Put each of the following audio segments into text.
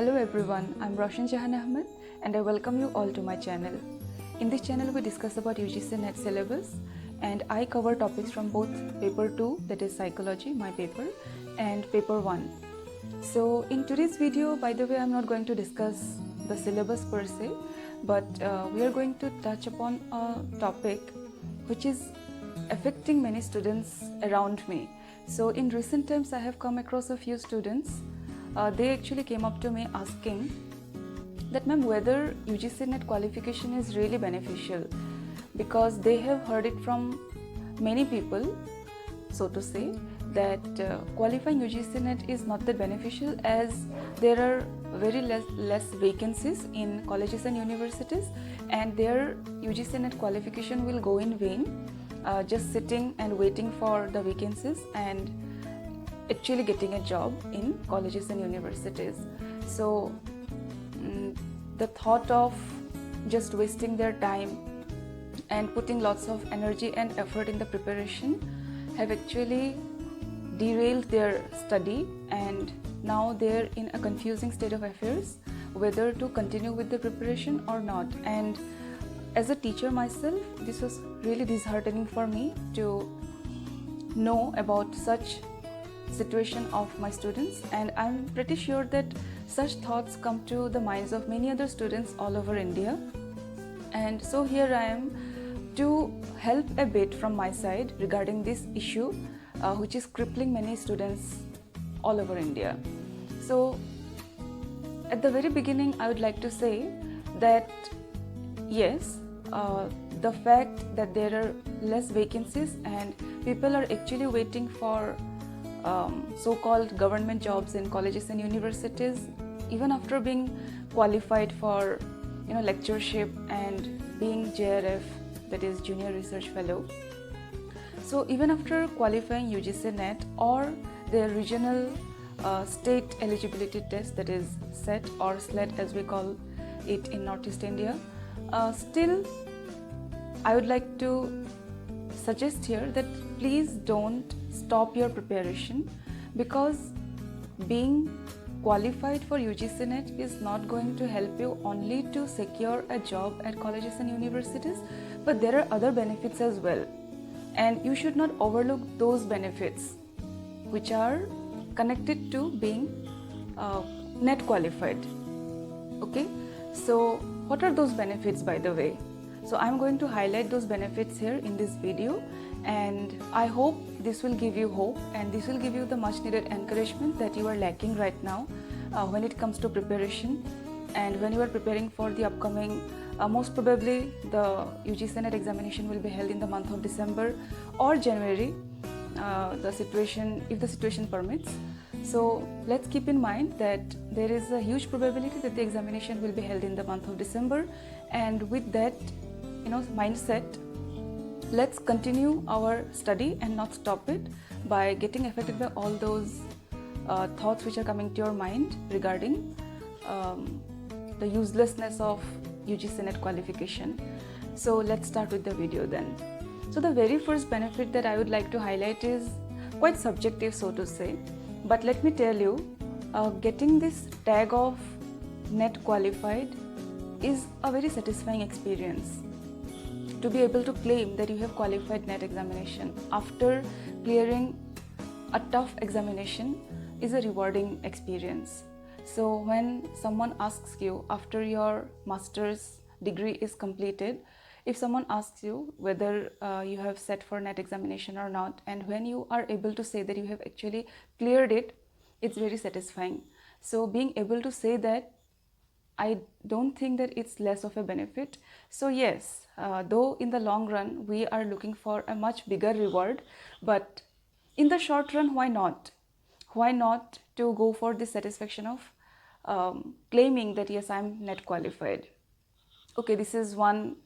Hello everyone, I'm Roshan Jahan Ahmed and I welcome you all to my channel. In this channel we discuss about UGC NET syllabus and I cover topics from both paper 2, that is psychology, my paper, and paper 1. So in today's video, by the way, I'm not going to discuss the syllabus per se, but we are going to touch upon a topic which is affecting many students around me. So in recent times I have come across a few students. They actually came up to me asking that, ma'am, whether UGC NET qualification is really beneficial, because they have heard it from many people, so to say, that qualifying UGC NET is not that beneficial as there are very less vacancies in colleges and universities, and their UGC NET qualification will go in vain, just sitting and waiting for the vacancies and actually getting a job in colleges and universities. So the thought of just wasting their time and putting lots of energy and effort in the preparation have actually derailed their study, and now they're in a confusing state of affairs whether to continue with the preparation or not. And as a teacher myself, this was really disheartening for me to know about such situation of my students, and I'm pretty sure that such thoughts come to the minds of many other students all over India. And so here I am to help a bit from my side regarding this issue, which is crippling many students all over India. So at the very beginning I would like to say that yes, the fact that there are less vacancies and people are actually waiting for so-called government jobs in colleges and universities, even after being qualified for lectureship and being JRF, that is Junior Research Fellow. So even after qualifying UGC NET or their regional state eligibility test, that is SET or SLET as we call it in Northeast India, still I would like to suggest here that please don't stop your preparation, because being qualified for UGC NET is not going to help you only to secure a job at colleges and universities, but there are other benefits as well, and you should not overlook those benefits which are connected to being NET qualified. Okay, so what are those benefits, by the way? So I'm going to highlight those benefits here in this video, and I hope this will give you hope and this will give you the much needed encouragement that you are lacking right now when it comes to preparation, and when you are preparing for the upcoming, most probably the UGC NET examination will be held in the month of December or January, if the situation permits. So let's keep in mind that there is a huge probability that the examination will be held in the month of December, and with that mindset, let's continue our study and not stop it by getting affected by all those thoughts which are coming to your mind regarding the uselessness of UGC NET qualification. So let's start with the video then. So the very first benefit that I would like to highlight is quite subjective, so to say, but let me tell you, getting this tag of NET qualified is a very satisfying experience. To be able to claim that you have qualified NET examination after clearing a tough examination is a rewarding experience. So when someone asks you after your master's degree is completed, if someone asks you whether you have set for NET examination or not, and when you are able to say that you have actually cleared it, it's very satisfying. So being able to say that, I don't think that it's less of a benefit. So yes, though in the long run we are looking for a much bigger reward, but in the short run, why not? Why not to go for the satisfaction of claiming that yes, I'm NET qualified? Okay, this is one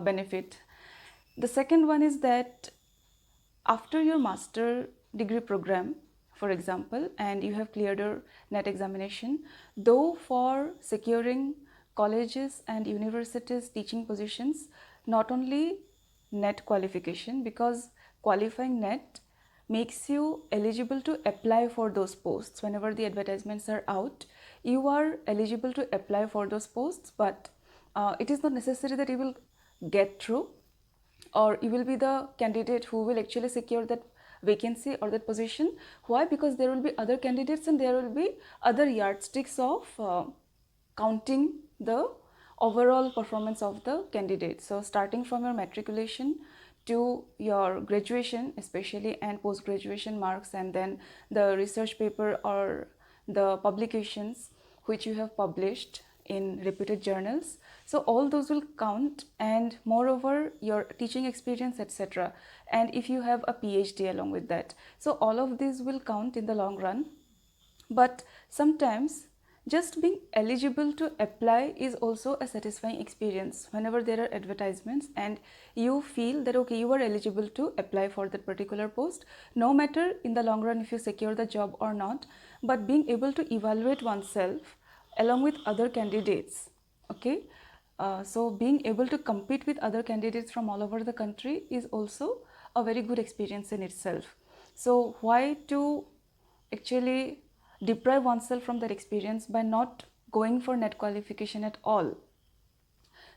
benefit. The second one is that after your master degree program, for example, and you have cleared your NET examination, though for securing colleges and universities teaching positions, not only NET qualification, because qualifying NET makes you eligible to apply for those posts. Whenever the advertisements are out, you are eligible to apply for those posts, but it is not necessary that you will get through or you will be the candidate who will actually secure that vacancy or that position. Why? Because there will be other candidates and there will be other yardsticks of counting the overall performance of the candidate. So starting from your matriculation to your graduation especially, and post-graduation marks, and then the research paper or the publications which you have published in reputed journals. So all those will count, and moreover your teaching experience, etc. And if you have a PhD along with that, so all of these will count in the long run. But sometimes just being eligible to apply is also a satisfying experience. Whenever there are advertisements and you feel that okay, you are eligible to apply for that particular post, no matter in the long run if you secure the job or not, but being able to evaluate oneself along with other candidates, okay, so being able to compete with other candidates from all over the country is also a very good experience in itself. So why to actually deprive oneself from that experience by not going for net qualification at all?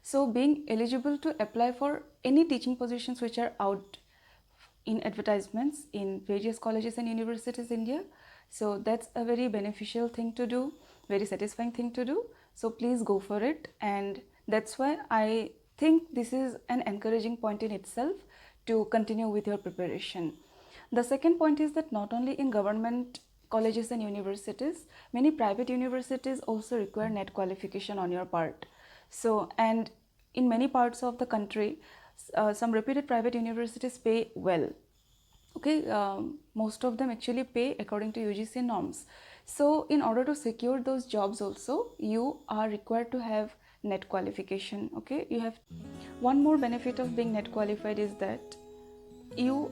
So being eligible to apply for any teaching positions which are out in advertisements in various colleges and universities in India, so that's a very beneficial thing to do, very satisfying thing to do. So please go for it, and that's why I think this is an encouraging point in itself to continue with your preparation. The second point is that not only in government colleges and universities, many private universities also require net qualification on your part. So, and in many parts of the country, some reputed private universities pay well. Okay, most of them actually pay according to UGC norms. So in order to secure those jobs also, you are required to have net qualification. Okay, you have one more benefit of being net qualified is that you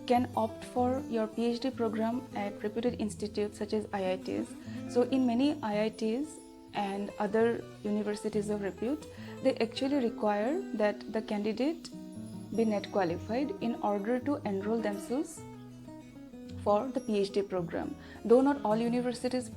can opt for your PhD program at reputed institutes such as IITS. So in many IITs and other universities of repute, they actually require that the candidate be net qualified in order to enroll themselves for the PhD program. Though not all universities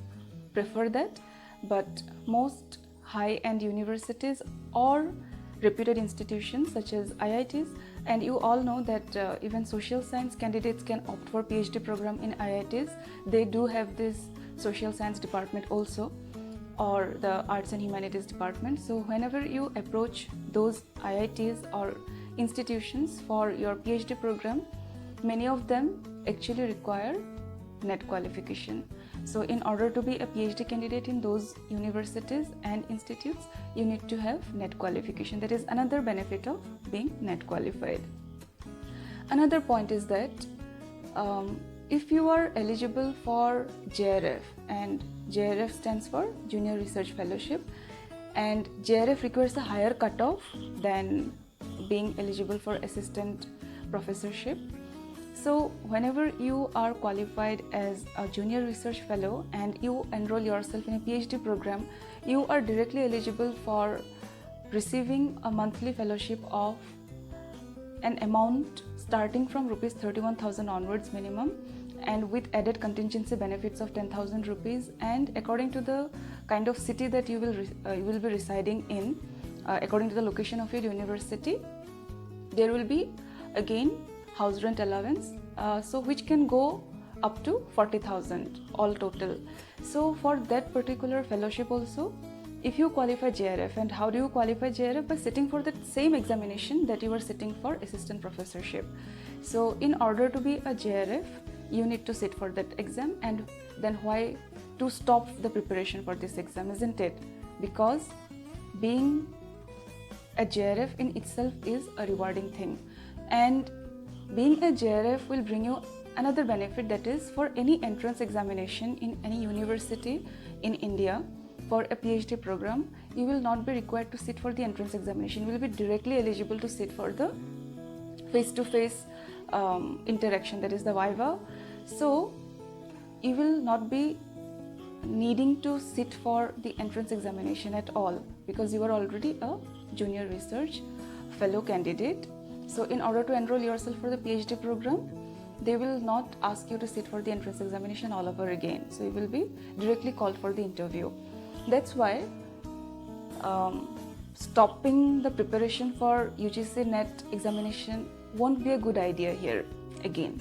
prefer that, but most high-end universities or reputed institutions such as IITs, and you all know that even social science candidates can opt for PhD program in IITs. They do have this social science department also, or the arts and humanities department. So whenever you approach those IITs or institutions for your PhD program, many of them actually require net qualification. So in order to be a PhD candidate in those universities and institutes, you need to have net qualification. That is another benefit of being net qualified. Another point is that if you are eligible for JRF, and JRF stands for Junior Research Fellowship, and JRF requires a higher cutoff than being eligible for assistant professorship. So whenever you are qualified as a junior research fellow and you enroll yourself in a PhD program, you are directly eligible for receiving a monthly fellowship of an amount starting from rupees 31,000 onwards minimum, and with added contingency benefits of 10,000 rupees. And according to the kind of city that you will be residing in, according to the location of your university, there will be again house rent allowance, so which can go up to 40,000 all total. So for that particular fellowship also, if you qualify JRF, and how do you qualify JRF? By sitting for that same examination that you are sitting for assistant professorship. So in order to be a JRF, you need to sit for that exam, and then why to stop the preparation for this exam, isn't it? Because being a JRF in itself is a rewarding thing, and being a JRF will bring you another benefit, that is for any entrance examination in any university in India for a PhD program, you will not be required to sit for the entrance examination. You will be directly eligible to sit for the face-to-face interaction, that is the Viva. So you will not be needing to sit for the entrance examination at all, because you are already a junior research fellow candidate. So in order to enroll yourself for the PhD program, they will not ask you to sit for the entrance examination all over again. So you will be directly called for the interview. That's why stopping the preparation for UGC NET examination won't be a good idea here again.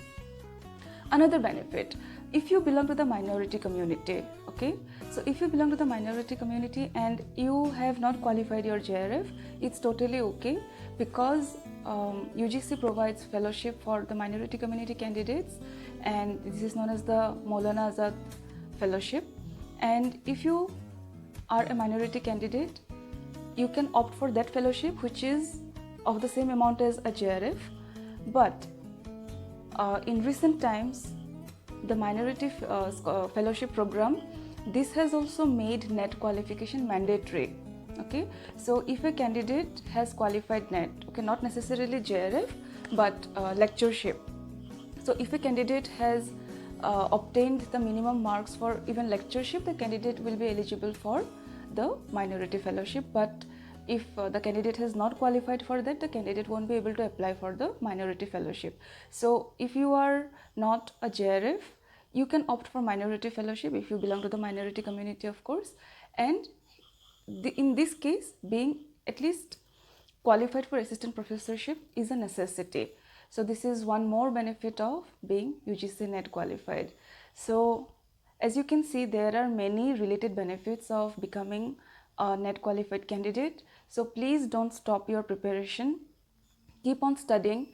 Another benefit, if you belong to the minority community, okay, so if you belong to the minority community and you have not qualified your JRF, it's totally okay, because UGC provides fellowship for the minority community candidates, and this is known as the Maulana Azad Fellowship. And if you are a minority candidate, you can opt for that fellowship, which is of the same amount as a JRF. But in recent times, the minority fellowship program, this has also made NET qualification mandatory. Okay, so if a candidate has qualified NET, okay, not necessarily JRF, but lectureship. So if a candidate has obtained the minimum marks for even lectureship, the candidate will be eligible for the minority fellowship. But if the candidate has not qualified for that, the candidate won't be able to apply for the minority fellowship. So if you are not a JRF, you can opt for minority fellowship if you belong to the minority community, of course. And in this case, being at least qualified for assistant professorship is a necessity. So this is one more benefit of being UGC NET qualified. So as you can see, there are many related benefits of becoming a NET qualified candidate. So please don't stop your preparation. Keep on studying.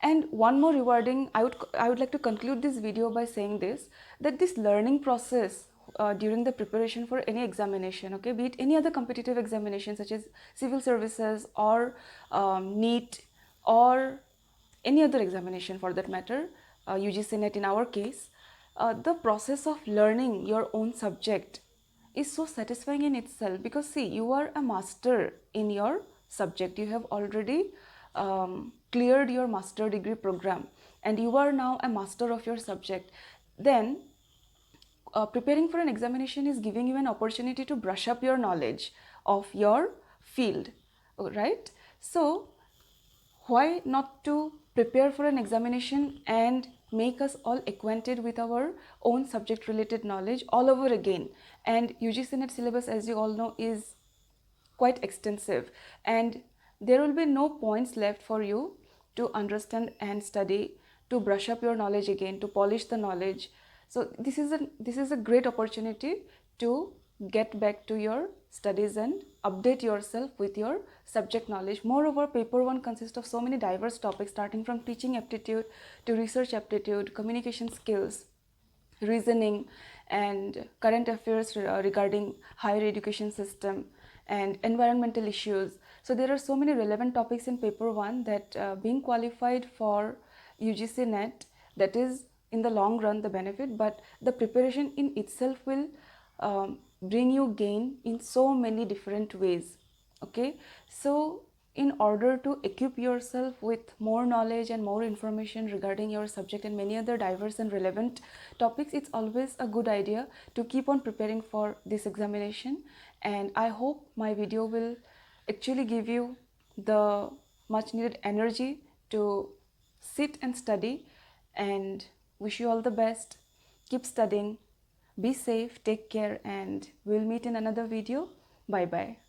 And one more rewarding, I would like to conclude this video by saying this, that this learning process during the preparation for any examination, okay, be it any other competitive examination such as civil services or NEET or any other examination for that matter, UGC NET in our case, the process of learning your own subject is so satisfying in itself, because see, you are a master in your subject. You have already cleared your master degree program and you are now a master of your subject. Then preparing for an examination is giving you an opportunity to brush up your knowledge of your field, right? So why not to prepare for an examination and make us all acquainted with our own subject related knowledge all over again? And UGC NET syllabus, as you all know, is quite extensive, and there will be no points left for you to understand and study, to brush up your knowledge again, to polish the knowledge. So this is a great opportunity to get back to your studies and update yourself with your subject knowledge. Moreover, paper 1 consists of so many diverse topics, starting from teaching aptitude to research aptitude, communication skills, reasoning, and current affairs regarding higher education system and environmental issues. So there are so many relevant topics in paper 1 that being qualified for UGC NET, that is in the long run the benefit, but the preparation in itself will bring you gain in so many different ways. Okay, so in order to equip yourself with more knowledge and more information regarding your subject and many other diverse and relevant topics, it's always a good idea to keep on preparing for this examination. And I hope my video will actually give you the much needed energy to sit and study, and wish you all the best. Keep studying, be safe, take care, and we'll meet in another video. Bye bye.